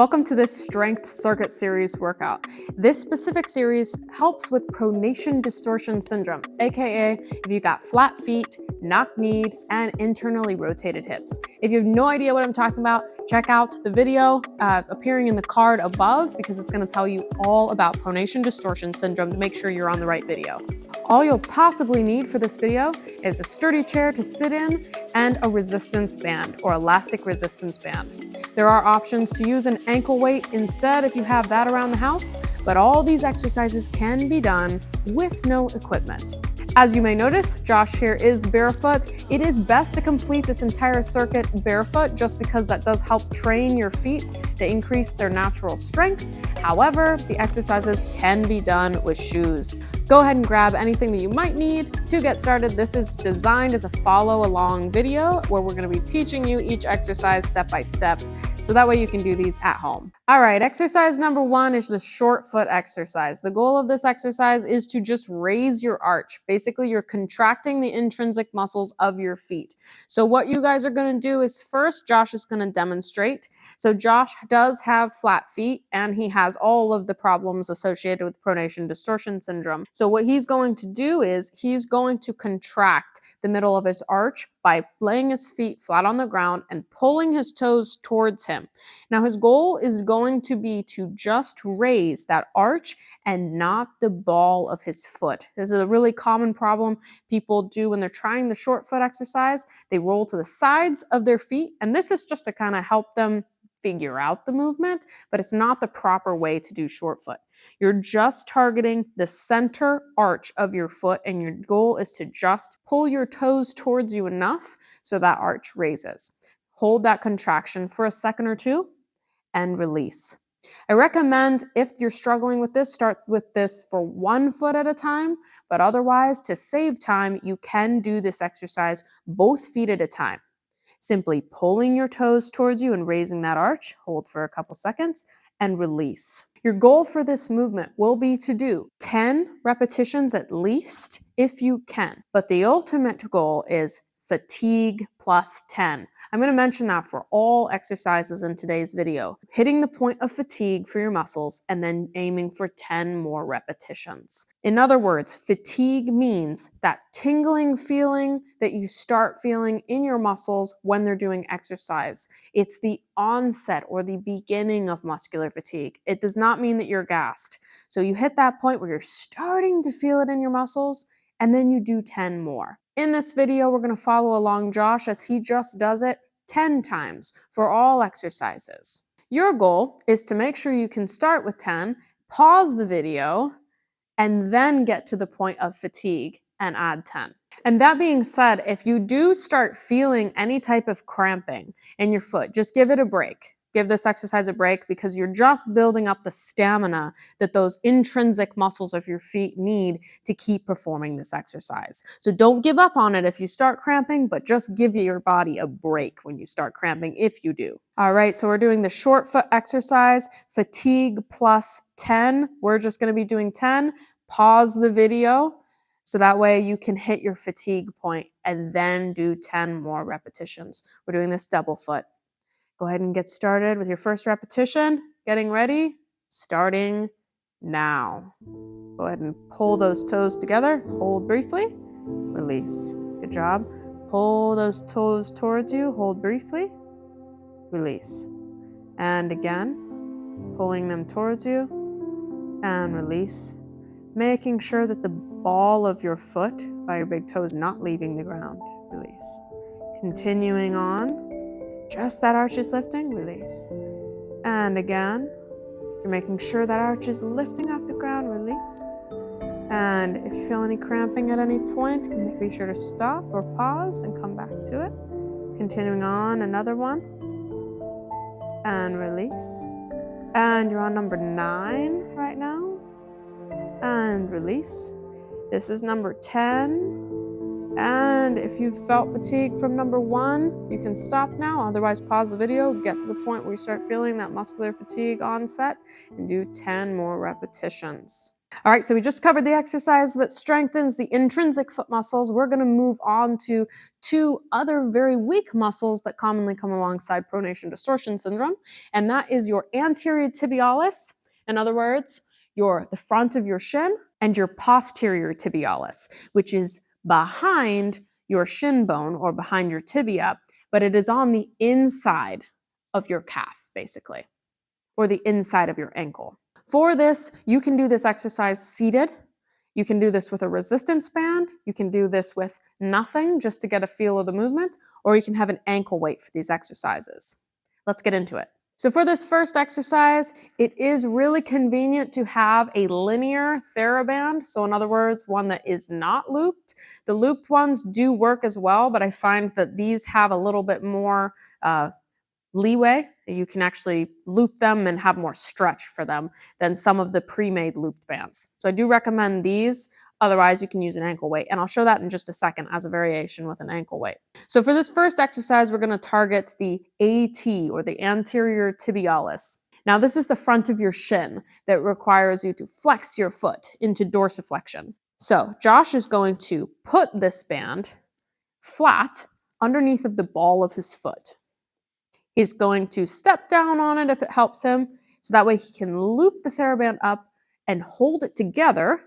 Welcome to this Strength Circuit Series workout. This specific series helps with Pronation Distortion syndrome, aka if you got flat feet, knock-kneed, and internally rotated hips. If you have no idea what I'm talking about, check out the video appearing in the card above because it's going to tell you all about Pronation Distortion syndrome to make sure you're on the right video. All you'll possibly need for this video is a sturdy chair to sit in and a resistance band or elastic resistance band. There are options to use an ankle weight instead if you have that around the house, but all these exercises can be done with no equipment. As you may notice, Josh here is barefoot. It is best to complete this entire circuit barefoot just because that does help train your feet to increase their natural strength. However, the exercises can be done with shoes. Go ahead and grab anything that you might need to get started. This is designed as a follow-along video where we're going to be teaching you each exercise step by step, so that way you can do these at home. All right, exercise number 1 is the short foot exercise. The goal of this exercise is to just raise your arch. Basically, you're contracting the intrinsic muscles of your feet. So what you guys are going to do is first, Josh is going to demonstrate. So Josh does have flat feet and he has all of the problems associated with pronation distortion syndrome. So what he's going to do is he's going to contract the middle of his arch by laying his feet flat on the ground and pulling his toes towards him. Now his goal is going to be to just raise that arch and not the ball of his foot. This is a really common problem people do when they're trying the short foot exercise. They roll to the sides of their feet, and this is just to kind of help them figure out the movement, but it's not the proper way to do short foot. You're just targeting the center arch of your foot, and your goal is to just pull your toes towards you enough so that arch raises. Hold that contraction for a second or two and release. I recommend, if you're struggling with this, start with this for 1 foot at a time, but otherwise, to save time, you can do this exercise both feet at a time. Simply pulling your toes towards you and raising that arch, hold for a couple seconds, and release. Your goal for this movement will be to do 10 repetitions at least if you can, but the ultimate goal is fatigue plus 10. I'm going to mention that for all exercises in today's video. Hitting the point of fatigue for your muscles and then aiming for 10 more repetitions. In other words, fatigue means that tingling feeling that you start feeling in your muscles when they're doing exercise. It's the onset or the beginning of muscular fatigue. It does not mean that you're gassed. So you hit that point where you're starting to feel it in your muscles, and then you do 10 more. In this video, we're going to follow along Josh as he just does it 10 times for all exercises. Your goal is to make sure you can start with 10, pause the video, and then get to the point of fatigue and add 10. And that being said, if you do start feeling any type of cramping in your foot, just give it a break. Give this exercise a break because you're just building up the stamina that those intrinsic muscles of your feet need to keep performing this exercise. So don't give up on it if you start cramping, but just give your body a break when you start cramping if you do. All right, so we're doing the short foot exercise, fatigue plus 10. We're just going to be doing 10. Pause the video so that way you can hit your fatigue point and then do 10 more repetitions. We're doing this double foot. Go ahead and get started with your first repetition. Getting ready, starting now. Go ahead and pull those toes together. Hold briefly, release. Good job. Pull those toes towards you. Hold briefly, release. And again, pulling them towards you and release. Making sure that the ball of your foot by your big toe is not leaving the ground. Release. Continuing on. Just that arch is lifting, release. And again, you're making sure that arch is lifting off the ground, release. And if you feel any cramping at any point, be sure to stop or pause and come back to it. Continuing on, another one. And release. And you're on number 9 right now. And release. This is number 10. And if you've felt fatigue from number 1, you can stop now. Otherwise, pause the video, get to the point where you start feeling that muscular fatigue onset, and do 10 more repetitions. All right, so we just covered the exercise that strengthens the intrinsic foot muscles. We're gonna move on to two other very weak muscles that commonly come alongside pronation distortion syndrome, and that is your anterior tibialis. In other words, the front of your shin, and your posterior tibialis, which is behind your shin bone or behind your tibia, but it is on the inside of your calf, basically, or the inside of your ankle. For this, you can do this exercise seated. You can do this with a resistance band. You can do this with nothing just to get a feel of the movement, or you can have an ankle weight for these exercises. Let's get into it. So for this first exercise, it is really convenient to have a linear TheraBand. So in other words, one that is not looped. The looped ones do work as well, but I find that these have a little bit more leeway. You can actually loop them and have more stretch for them than some of the pre-made looped bands. So I do recommend these. Otherwise, you can use an ankle weight. And I'll show that in just a second as a variation with an ankle weight. So for this first exercise, we're going to target the AT, or the anterior tibialis. Now, this is the front of your shin that requires you to flex your foot into dorsiflexion. So Josh is going to put this band flat underneath of the ball of his foot. He's going to step down on it if it helps him, so that way he can loop the TheraBand up and hold it together,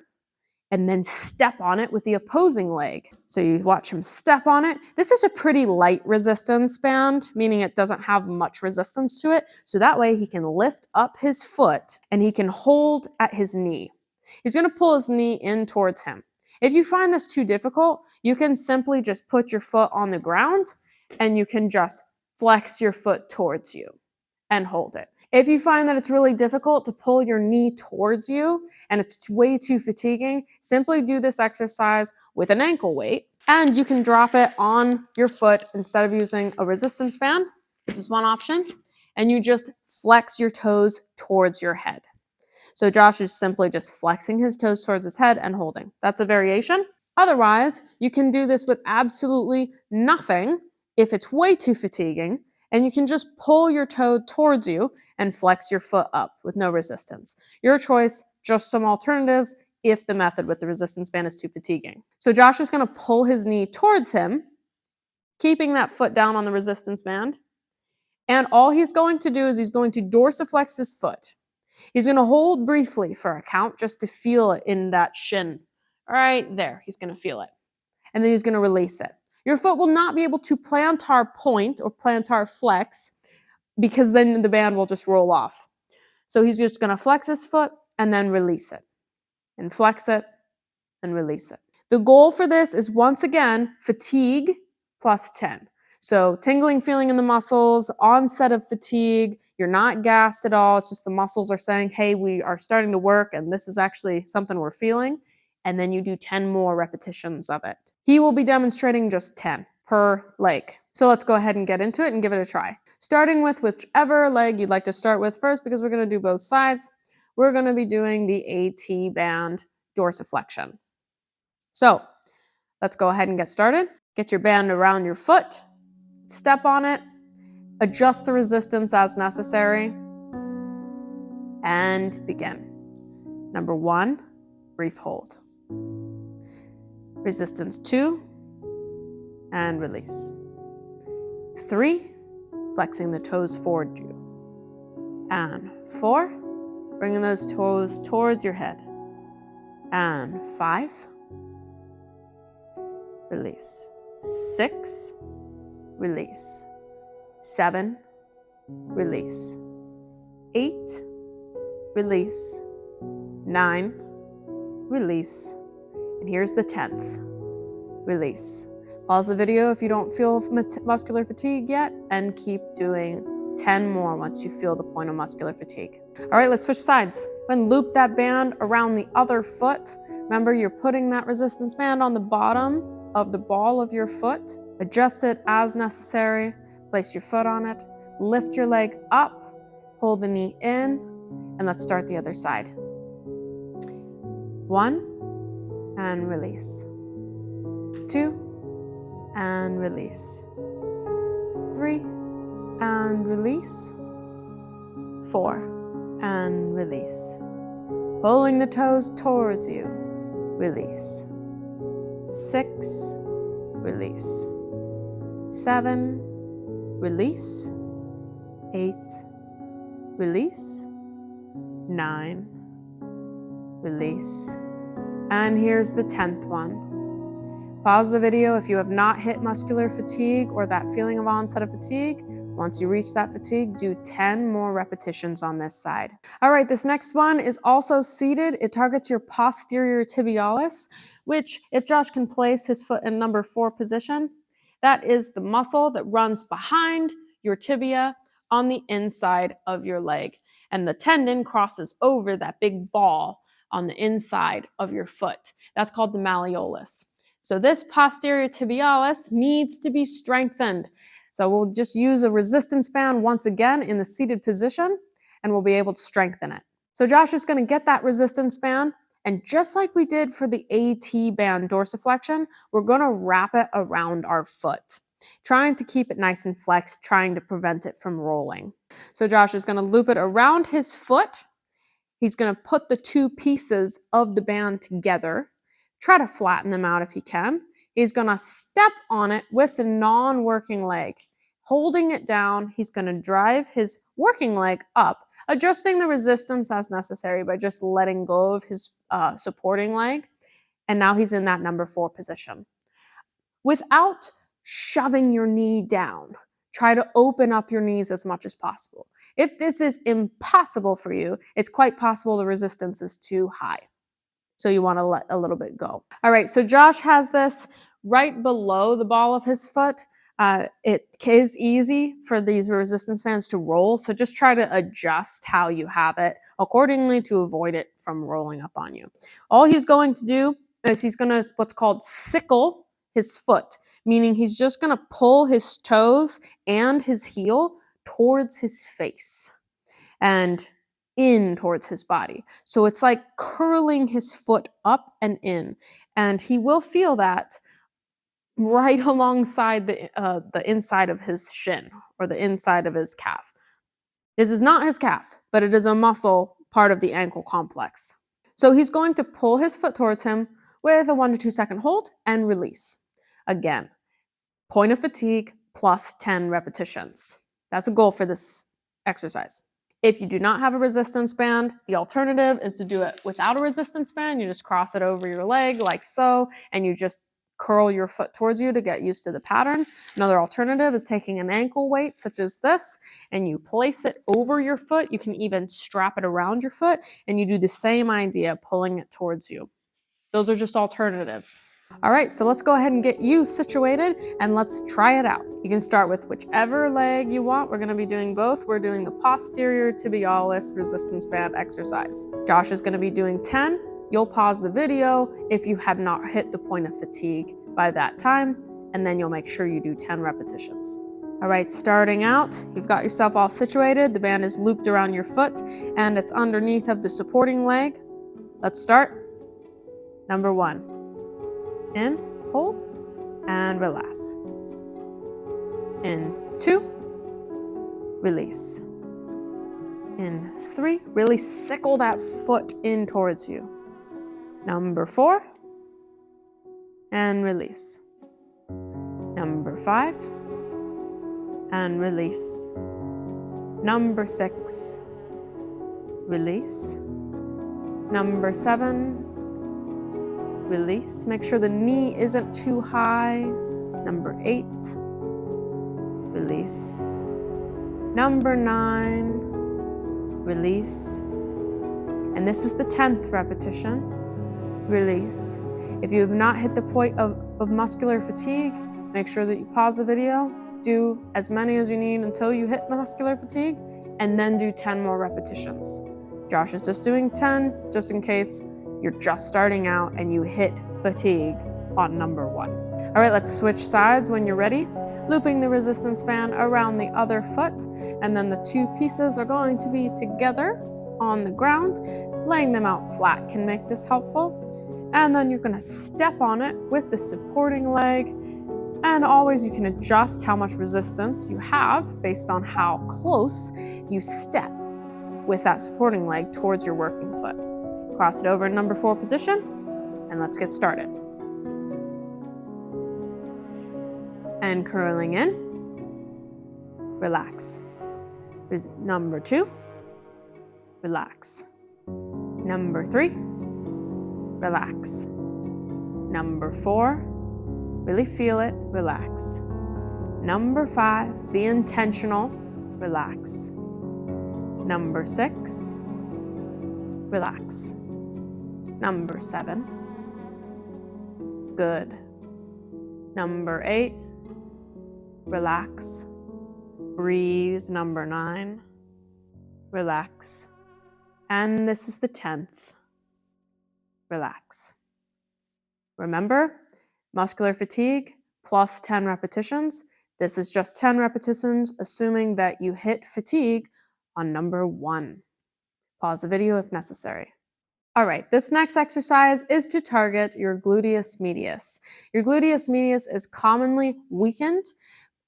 and then step on it with the opposing leg. So you watch him step on it. This is a pretty light resistance band, meaning it doesn't have much resistance to it, so that way he can lift up his foot and he can hold at his knee. He's going to pull his knee in towards him. If you find this too difficult, you can simply just put your foot on the ground and you can just flex your foot towards you and hold it. If you find that it's really difficult to pull your knee towards you and it's way too fatiguing, simply do this exercise with an ankle weight, and you can drop it on your foot instead of using a resistance band. This is one option. And you just flex your toes towards your head. So Josh is simply just flexing his toes towards his head and holding. That's a variation. Otherwise, you can do this with absolutely nothing if it's way too fatiguing, and you can just pull your toe towards you and flex your foot up with no resistance. Your choice, just some alternatives if the method with the resistance band is too fatiguing. So Josh is going to pull his knee towards him, keeping that foot down on the resistance band, and all he's going to do is he's going to dorsiflex his foot. He's going to hold briefly for a count just to feel it in that shin. Right there, he's going to feel it. And then he's going to release it. Your foot will not be able to plantar point or plantar flex because then the band will just roll off. So he's just going to flex his foot and then release it. And flex it and release it. The goal for this is, once again, fatigue plus 10. So tingling feeling in the muscles, onset of fatigue, you're not gassed at all. It's just the muscles are saying, hey, we are starting to work and this is actually something we're feeling. And then you do 10 more repetitions of it. He will be demonstrating just 10 per leg. So let's go ahead and get into it and give it a try. Starting with whichever leg you'd like to start with first, because we're going to do both sides. We're going to be doing the AT band dorsiflexion. So let's go ahead and get started. Get your band around your foot, step on it, adjust the resistance as necessary, and begin. Number 1, brief hold. Resistance 2, and release. 3, flexing the toes forward you. And 4, bringing those toes towards your head. And 5, release. 6, release. 7, release. 8, release. 9, release. And here's the 10th. Release. Pause the video if you don't feel muscular fatigue yet, and keep doing 10 more once you feel the point of muscular fatigue. All right, let's switch sides. Then loop that band around the other foot. Remember, you're putting that resistance band on the bottom of the ball of your foot. Adjust it as necessary. Place your foot on it. Lift your leg up. Pull the knee in. And let's start the other side. 1, and release. 2, and release. 3, and release. 4, and release. pulling the toes towards you. Release. 6, release. 7, release. 8, release. 9, release. And here's the 10th one. Pause the video if you have not hit muscular fatigue or that feeling of onset of fatigue. Once you reach that fatigue, do 10 more repetitions on this side. All right, this next one is also seated. It targets your posterior tibialis, which if Josh can place his foot in number 4 position, that is the muscle that runs behind your tibia on the inside of your leg. And the tendon crosses over that big ball on the inside of your foot. That's called the malleolus. So this posterior tibialis needs to be strengthened. So we'll just use a resistance band once again in the seated position, and we'll be able to strengthen it. So Josh is going to get that resistance band, and just like we did for the AT band dorsiflexion, we're going to wrap it around our foot, trying to keep it nice and flexed, trying to prevent it from rolling. So Josh is going to loop it around his foot. He's going to put the 2 pieces of the band together. Try to flatten them out if he can. He's going to step on it with the non-working leg. Holding it down, he's going to drive his working leg up, adjusting the resistance as necessary by just letting go of his supporting leg. And now he's in that number 4 position. Without shoving your knee down, try to open up your knees as much as possible. If this is impossible for you, it's quite possible the resistance is too high. So you want to let a little bit go. All right, so Josh has this right below the ball of his foot. It is easy for these resistance bands to roll, so just try to adjust how you have it accordingly to avoid it from rolling up on you. All he's going to do is he's going to what's called sickle his foot, meaning he's just going to pull his toes and his heel towards his face and in towards his body. So it's like curling his foot up and in, and he will feel that right alongside the inside of his shin or the inside of his calf. This is not his calf, but it is a muscle part of the ankle complex. So he's going to pull his foot towards him with a 1 to 2 second hold and release. Again, point of fatigue plus 10 repetitions. That's a goal for this exercise. If you do not have a resistance band, the alternative is to do it without a resistance band. You just cross it over your leg like so, and you just curl your foot towards you to get used to the pattern. Another alternative is taking an ankle weight such as this, and you place it over your foot. You can even strap it around your foot, and you do the same idea, pulling it towards you. Those are just alternatives. All right, so let's go ahead and get you situated and let's try it out. You can start with whichever leg you want. We're gonna be doing both. We're doing the posterior tibialis resistance band exercise. Josh is gonna be doing 10. You'll pause the video if you have not hit the point of fatigue by that time, and then you'll make sure you do 10 repetitions. All right, starting out, you've got yourself all situated. The band is looped around your foot and it's underneath of the supporting leg. Let's start. Number 1. In, hold, and relax. In 2, release. In 3, really sickle that foot in towards you. Number 4, and release. Number 5, and release. Number 6, release. Number 7, release. Make sure the knee isn't too high. Number 8, release. Number 9, release. And this is the 10th repetition. Release. If you have not hit the point of muscular fatigue, make sure that you pause the video, do as many as you need until you hit muscular fatigue, and then do 10 more repetitions. Josh is just doing 10, just in case you're just starting out and you hit fatigue on number 1. All right, let's switch sides when you're ready. Looping the resistance band around the other foot, and then the 2 pieces are going to be together on the ground. Laying them out flat can make this helpful. And then you're gonna step on it with the supporting leg, and always you can adjust how much resistance you have based on how close you step with that supporting leg towards your working foot. Cross it over in number 4 position, and let's get started. And curling in, relax. Here's number 2, relax. Number 3, relax. Number 4, really feel it, relax. Number 5, be intentional, relax. Number 6, relax. Number 7, good. Number 8, relax. Breathe. Number 9, relax. And this is the 10th, relax. Remember, muscular fatigue plus 10 repetitions. This is just 10 repetitions, assuming that you hit fatigue on number 1. Pause the video if necessary. All right, this next exercise is to target your gluteus medius. Your gluteus medius is commonly weakened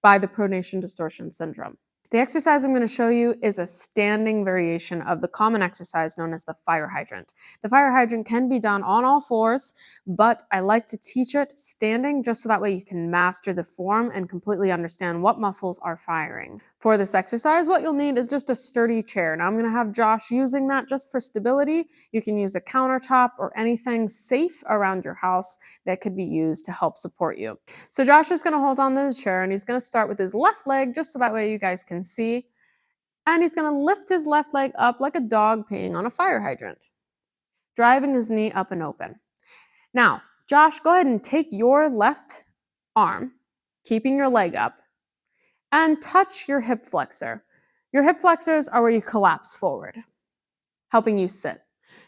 by the pronation distortion syndrome. The exercise I'm going to show you is a standing variation of the common exercise known as the fire hydrant. The fire hydrant can be done on all fours, but I like to teach it standing just so that way you can master the form and completely understand what muscles are firing. For this exercise, what you'll need is just a sturdy chair. Now I'm going to have Josh using that just for stability. You can use a countertop or anything safe around your house that could be used to help support you. So Josh is going to hold on to the chair and he's going to start with his left leg just so that way you guys can see. And he's going to lift his left leg up like a dog peeing on a fire hydrant, driving his knee up and open. Now, Josh, go ahead and take your left arm, keeping your leg up, and touch your hip flexor. Your hip flexors are where you collapse forward, helping you sit.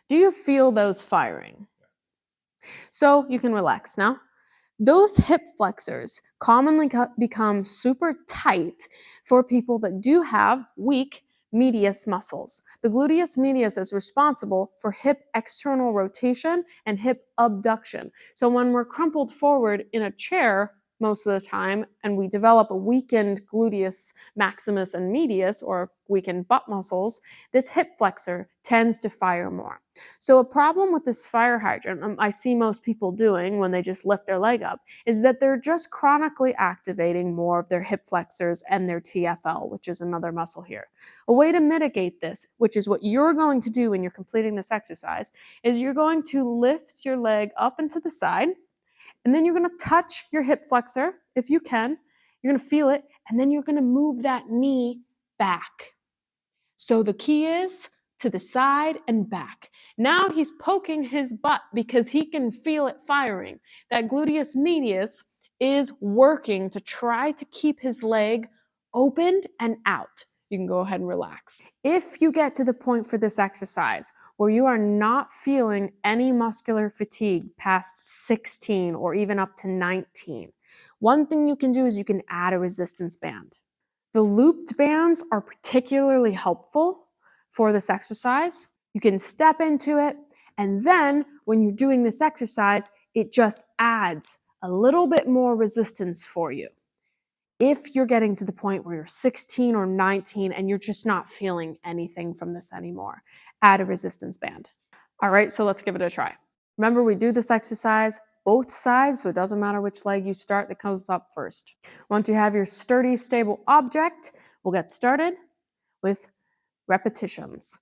Do you feel those firing? So you can relax now. Those hip flexors commonly become super tight for people that do have weak medius muscles. The gluteus medius is responsible for hip external rotation and hip abduction. So when we're crumpled forward in a chair most of the time and we develop a weakened gluteus maximus and medius, or weakened butt muscles, this hip flexor tends to fire more. So a problem with this fire hydrant I see most people doing when they just lift their leg up is that they're just chronically activating more of their hip flexors and their TFL, which is another muscle here. A way to mitigate this, which is what you're going to do when you're completing this exercise, is you're going to lift your leg up and to the side, and then you're going to touch your hip flexor if you can. You're going to feel it, and then you're going to move that knee back. So the key is to the side and back. Now he's poking his butt because he can feel it firing. That gluteus medius is working to try to keep his leg opened and out. You can go ahead and relax. If you get to the point for this exercise where you are not feeling any muscular fatigue past 16 or even up to 19, one thing you can do is you can add a resistance band. The looped bands are particularly helpful for this exercise. You can step into it, and then when you're doing this exercise, it just adds a little bit more resistance for you. If you're getting to the point where you're 16 or 19 and you're just not feeling anything from this anymore, add a resistance band. All right, so let's give it a try. Remember, we do this exercise both sides, so it doesn't matter which leg you start, that comes up first. Once you have your sturdy, stable object, we'll get started with repetitions.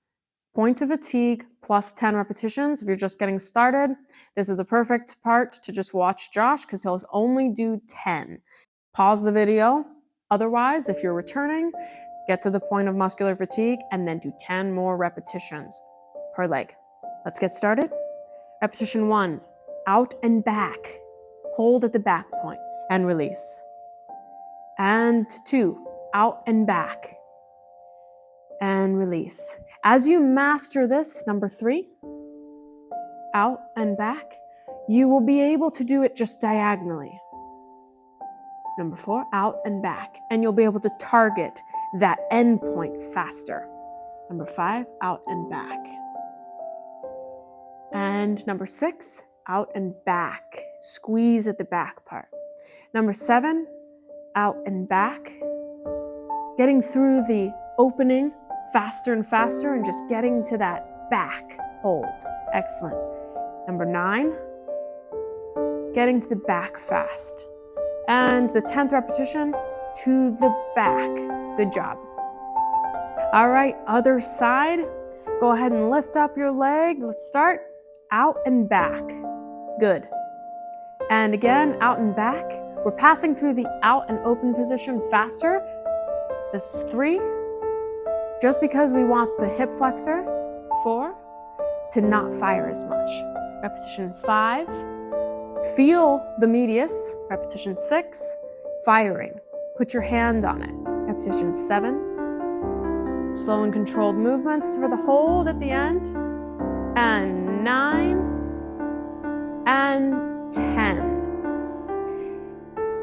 Point of fatigue plus 10 repetitions. If you're just getting started, this is a perfect part to just watch Josh because he'll only do 10. Pause the video. Otherwise, if you're returning, get to the point of muscular fatigue and then do 10 more repetitions per leg. Let's get started. Repetition 1, out and back. Hold at the back point and release. And 2, out and back and release. As you master this, number 3, out and back, you will be able to do it just diagonally. Number 4, out and back, and you'll be able to target that end point faster. Number 5, out and back. And number 6, out and back. Squeeze at the back part. Number 7, out and back. Getting through the opening faster and faster and just getting to that back, hold. Excellent. Number 9, getting to the back fast. And the 10th repetition, to the back. Good job. All right, other side. Go ahead and lift up your leg. Let's start. Out and back. Good. And again, out and back. We're passing through the out and open position faster. This is 3. Just because we want the hip flexor, 4, to not fire as much. Repetition 5. Feel the medius. Repetition 6. Firing. Put your hand on it. Repetition 7. Slow and controlled movements for the hold at the end. And 9. And 10.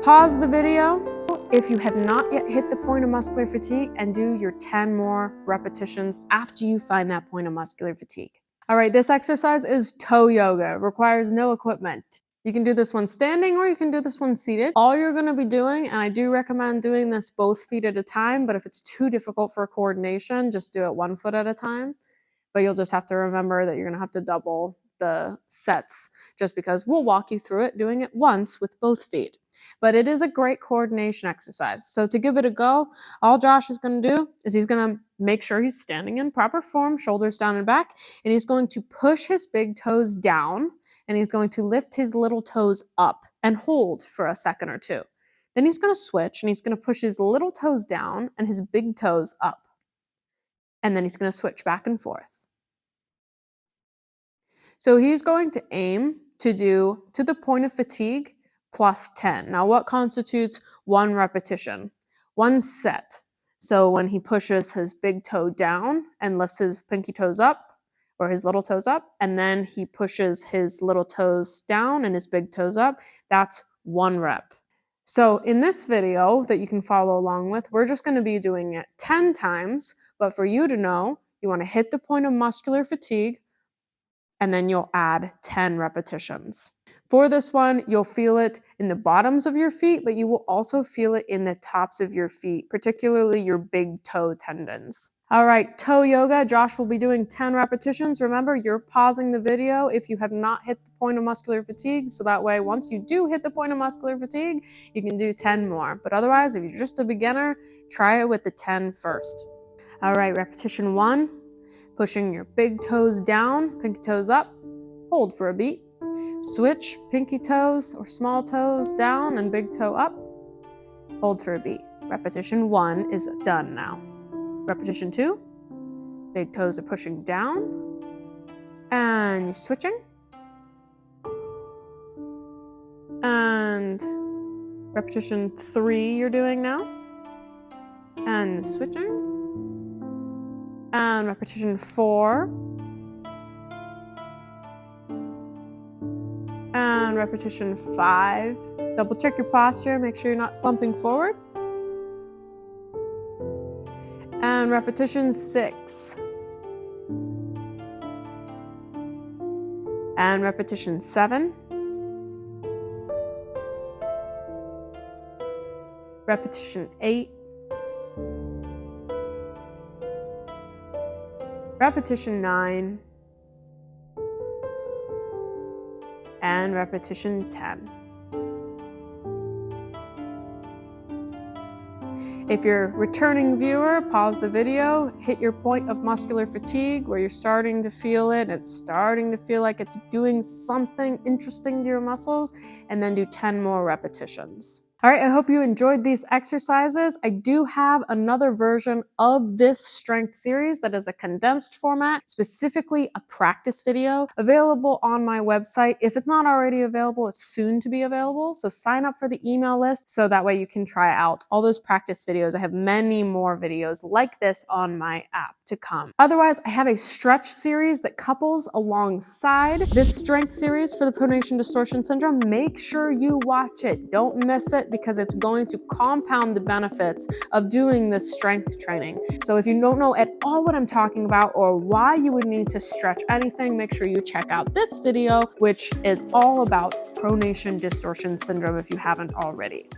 Pause the video if you have not yet hit the point of muscular fatigue and do your 10 more repetitions after you find that point of muscular fatigue. All right, this exercise is toe yoga. It requires no equipment. You can do this one standing or you can do this one seated. All you're gonna be doing, and I do recommend doing this both feet at a time, but if it's too difficult for coordination, just do it 1 foot at a time. But you'll just have to remember that you're gonna have to double the sets just because we'll walk you through it doing it once with both feet. But it is a great coordination exercise. So to give it a go, all Josh is gonna do is he's gonna make sure he's standing in proper form, shoulders down and back, and he's going to push his big toes down and he's going to lift his little toes up and hold for a second or 2. Then he's gonna switch and he's gonna push his little toes down and his big toes up. And then he's gonna switch back and forth. So he's going to aim to do to the point of fatigue plus 10. Now what constitutes 1 repetition? 1 set. So when he pushes his big toe down and lifts his pinky toes up, or his little toes up, and then he pushes his little toes down and his big toes up, that's 1 rep. So in this video that you can follow along with, we're just gonna be doing it 10 times, but for you to know, you wanna hit the point of muscular fatigue, and then you'll add 10 repetitions. For this one, you'll feel it in the bottoms of your feet, but you will also feel it in the tops of your feet, particularly your big toe tendons. All right, toe yoga. Josh will be doing 10 repetitions. Remember, you're pausing the video if you have not hit the point of muscular fatigue, so that way, once you do hit the point of muscular fatigue, you can do 10 more. But otherwise, if you're just a beginner, try it with the 10 first. All right, repetition 1. Pushing your big toes down, pinky toes up, hold for a beat. Switch pinky toes or small toes down and big toe up, hold for a beat. Repetition 1 is done now. Repetition 2, big toes are pushing down, and you're switching. And repetition 3 you're doing now, and switching. And repetition 4. And repetition 5. Double check your posture, make sure you're not slumping forward. And repetition 6. And repetition 7. Repetition 8. Repetition 9, and repetition 10. If you're a returning viewer, pause the video, hit your point of muscular fatigue where you're starting to feel it, it's starting to feel like it's doing something interesting to your muscles, and then do 10 more repetitions. All right, I hope you enjoyed these exercises. I do have another version of this strength series that is a condensed format, specifically a practice video, available on my website. If it's not already available, it's soon to be available. So sign up for the email list so that way you can try out all those practice videos. I have many more videos like this on my app to come. Otherwise, I have a stretch series that couples alongside this strength series for the pronation distortion syndrome. Make sure you watch it. Don't miss it, because it's going to compound the benefits of doing this strength training. So if you don't know at all what I'm talking about or why you would need to stretch anything, make sure you check out this video, which is all about pronation distortion syndrome if you haven't already.